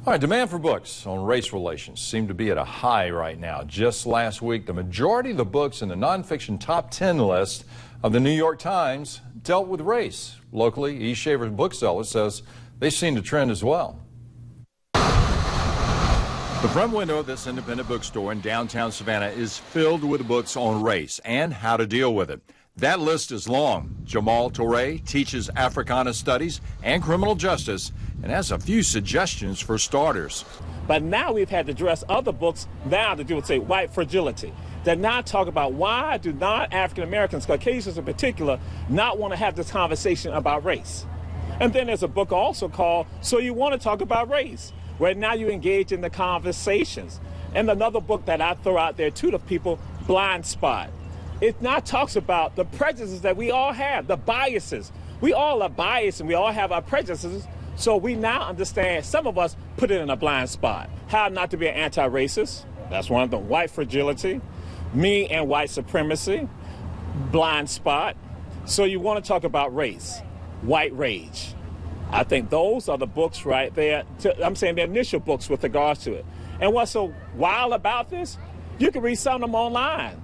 All right, demand for books on race relations seem to be at a high right now. Just last week, the majority of the books in the nonfiction top 10 list of the New York Times dealt with race. Locally, E. Shaver's bookseller says they've seen the trend as well. The front window of this independent bookstore in downtown Savannah is filled with books on race and how to deal with it. That list is long. Jamal Touré teaches Africana Studies and Criminal Justice and has a few suggestions for starters. But now we've had to address other books now to do with, say, white fragility, that now talk about why do non-African Americans, Caucasians in particular, not want to have this conversation about race. And then there's a book also called So You Want to Talk About Race, where now you engage in the conversations. And another book that I throw out there too to people, Blindspot. It now talks about the prejudices that we all have, the biases. We all are biased and we all have our prejudices. So we now understand, some of us put it in a blind spot. How not to be an anti-racist, that's one of them. White fragility, me and white supremacy, blind spot. So you want to talk about race, white rage. I think those are the books right there. I'm saying the initial books with regards to it. And what's so wild about this, you can read some of them online.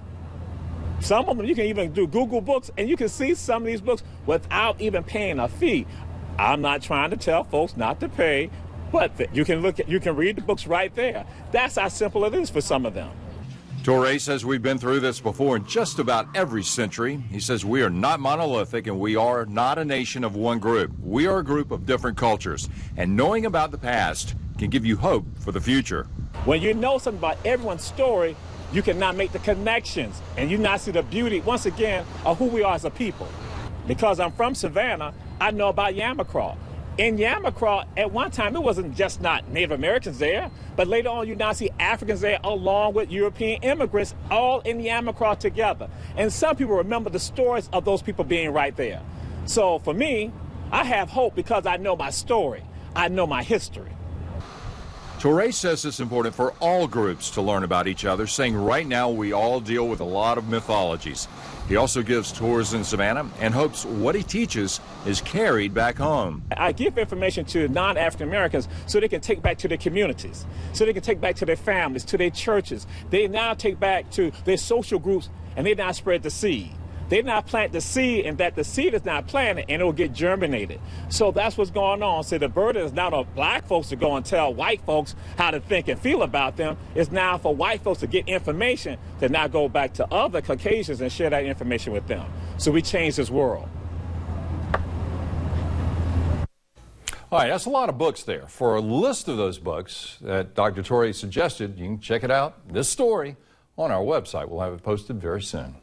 Some of them you can even do Google Books, and you can see some of these books without even paying a fee. I'm not trying to tell folks not to pay, but you can read the books right there. That's how simple it is for some of them. Touré says we've been through this before in just about every century. He says we are not monolithic and we are not a nation of one group. We are a group of different cultures, and knowing about the past can give you hope for the future. When you know something about everyone's story, you can now make the connections, and you now see the beauty, once again, of who we are as a people. Because I'm from Savannah, I know about Yamacraw. In Yamacraw, at one time, it wasn't just not Native Americans there, but later on you now see Africans there along with European immigrants all in Yamacraw together. And some people remember the stories of those people being right there. So for me, I have hope because I know my story. I know my history. Touré says it's important for all groups to learn about each other, saying right now we all deal with a lot of mythologies. He also gives tours in Savannah and hopes what he teaches is carried back home. I give information to non-African Americans so they can take back to their communities, so they can take back to their families, to their churches. They now take back to their social groups, and they now spread the seed. They now plant the seed, and that the seed is not planted, and it will get germinated. So that's what's going on. So the burden is not on black folks to go and tell white folks how to think and feel about them. It's now for white folks to get information to now go back to other Caucasians and share that information with them. So we change this world. All right, that's a lot of books there. For a list of those books that Dr. Touré suggested, you can check it out, this story, on our website. We'll have it posted very soon.